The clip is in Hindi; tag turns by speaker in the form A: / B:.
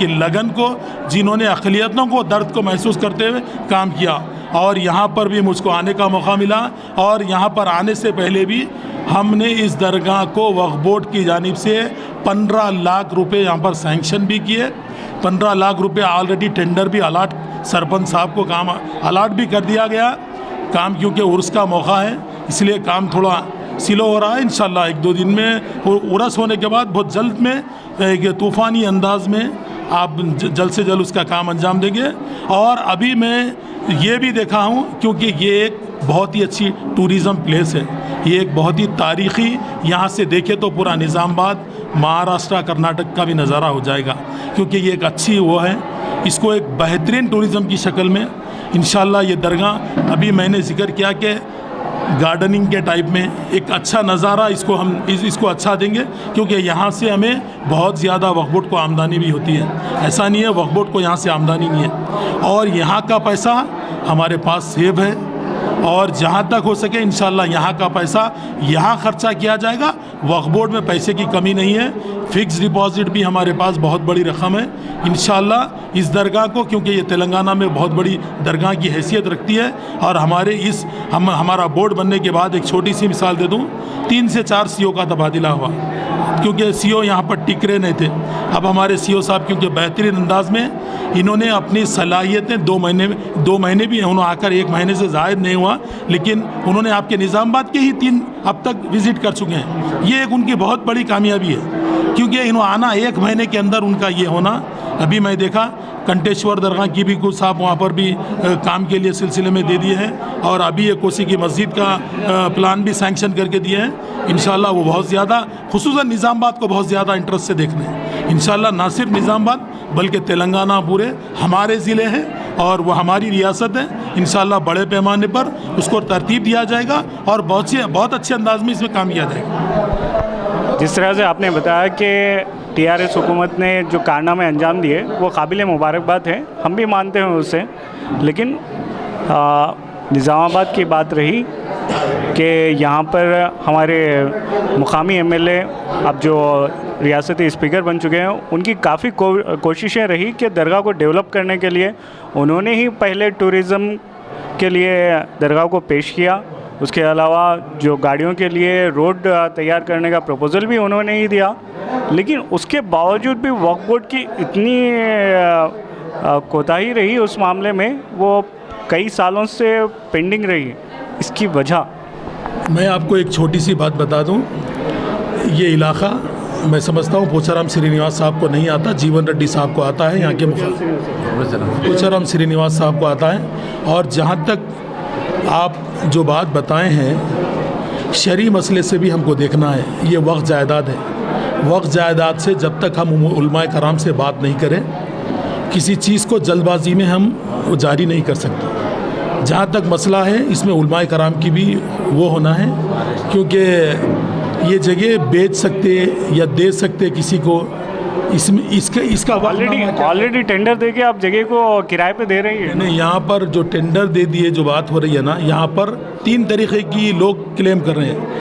A: की लगन को, जिन्होंने अक़लियतों को दर्द को महसूस करते हुए काम किया। और यहाँ पर भी मुझको आने का मौका मिला, और यहाँ पर आने से पहले भी हमने इस दरगाह को वक्फ बोर्ड की जानिब से 15 लाख रुपए यहाँ पर सैंक्शन भी किए। 15 लाख रुपए ऑलरेडी टेंडर भी अलाट, सरपंच साहब को काम अलाट भी कर दिया गया काम, क्योंकि उर्स का मौका है इसलिए काम थोड़ा स्लो हो रहा है। इंशाल्लाह 1-2 दिन में उर्स होने के बाद बहुत जल्द में एक तूफ़ानी अंदाज में आप जल्द से जल्द उसका काम अंजाम देंगे। और अभी मैं ये भी देखा हूँ, क्योंकि ये एक बहुत ही अच्छी टूरिज़म प्लेस है, ये एक बहुत ही तारीख़ी, यहाँ से देखे तो पूरा निज़ामाबाद, महाराष्ट्र, कर्नाटक का भी नज़ारा हो जाएगा, क्योंकि ये एक अच्छी वो है। इसको एक बेहतरीन टूरिज़म की शक्ल में इंशाल्लाह ये दरगाह, अभी मैंने जिक्र किया कि गार्डनिंग के टाइप में एक अच्छा नज़ारा इसको हम इसको अच्छा देंगे, क्योंकि यहाँ से हमें बहुत ज़्यादा वक्फ बोर्ड को आमदनी भी होती है। ऐसा नहीं है वक्फ बोर्ड को यहाँ से आमदनी नहीं है, और यहाँ का पैसा हमारे पास सेव है, और जहाँ तक हो सके इंशाल्लाह यहाँ का पैसा यहाँ ख़र्चा किया जाएगा। वक्फ बोर्ड में पैसे की कमी नहीं है, फ़िक्स डिपॉज़िट भी हमारे पास बहुत बड़ी रकम है। इंशाल्लाह इस दरगाह को, क्योंकि ये तेलंगाना में बहुत बड़ी दरगाह की हैसियत रखती है, और हमारे हमारा बोर्ड बनने के बाद एक छोटी सी मिसाल दे दूँ, 3 से 4 सीओ का तबादला हुआ, क्योंकि सीओ यहाँ पर टिकरे नहीं थे। अब हमारे सीओ साहब क्योंकि बेहतरीन अंदाज में इन्होंने अपनी सलाहियतें 2 महीने भी उन्होंने आकर 1 महीने से ज़ायद नहीं हुआ, लेकिन उन्होंने आपके निज़ामाबाद के ही 3 अब तक विज़िट कर चुके हैं। ये एक उनकी बहुत बड़ी कामयाबी है, क्योंकि इन्होंने आना 1 महीने के अंदर उनका ये होना। अभी मैं देखा कंटेश्वर दरगाह की भी कुछ साहब वहाँ पर भी काम के लिए सिलसिले में दे दिए हैं, और अभी ये कोसी की मस्जिद का प्लान भी सैंक्शन करके दिए हैं। इंशाल्लाह वो बहुत ज़्यादा, खुसूसन निज़ामाबाद को बहुत ज़्यादा इंटरेस्ट से देखने हैं। इंशाल्लाह ना सिर्फ निज़ामाबाद बल्कि तेलंगाना पूरे हमारे ज़िले हैं और वो हमारी रियासत है। इंशाल्लाह बड़े पैमाने पर उसको तरतीब दिया जाएगा और बहुत अच्छे अंदाज में इसमें काम किया जाएगा।
B: जिस तरह से आपने बताया कि टीआरएस हुकूमत ने जो कारनामे अंजाम दिए वो काबिल मुबारकबाद है, हम भी मानते हैं उसे, लेकिन निज़ामाबाद की बात रही कि यहाँ पर हमारे मुकामी एमएलए अब जो रियासती स्पीकर बन चुके हैं, उनकी काफ़ी कोशिशें रही कि दरगाह को डेवलप करने के लिए उन्होंने ही पहले टूरिज़म के लिए दरगाह को पेश किया। उसके अलावा जो गाड़ियों के लिए रोड तैयार करने का प्रपोज़ल भी उन्होंने ही दिया, लेकिन उसके बावजूद भी वक्फ बोर्ड की इतनी कोताही रही उस मामले में, वो कई सालों से पेंडिंग रही। इसकी वजह
A: मैं आपको एक छोटी सी बात बता दूं, ये इलाक़ा मैं समझता हूँ पोचाराम श्रीनिवास साहब को नहीं आता, जीवन रेड्डी साहब को आता है, यहाँ के पोचाराम श्रीनिवास साहब को आता है। और जहाँ तक आप जो बात बताए हैं, शरई मसले से भी हमको देखना है। ये वक्फ जायदाद है, वक्फ जायदाद से जब तक हम उलमाए कराम से बात नहीं करें, किसी चीज़ को जल्दबाजी में हम जारी नहीं कर सकते। जहाँ तक मसला है इसमें उलमाए कराम की भी वो होना है, क्योंकि ये जगह बेच सकते या दे सकते किसी को, इसमें इसका
B: ऑलरेडी टेंडर दे के आप जगह को किराए पे दे रही है।
A: नहीं, यहाँ पर जो टेंडर दे दिए जो बात हो रही है ना, यहाँ पर 3 तरीके की लोग क्लेम कर रहे हैं।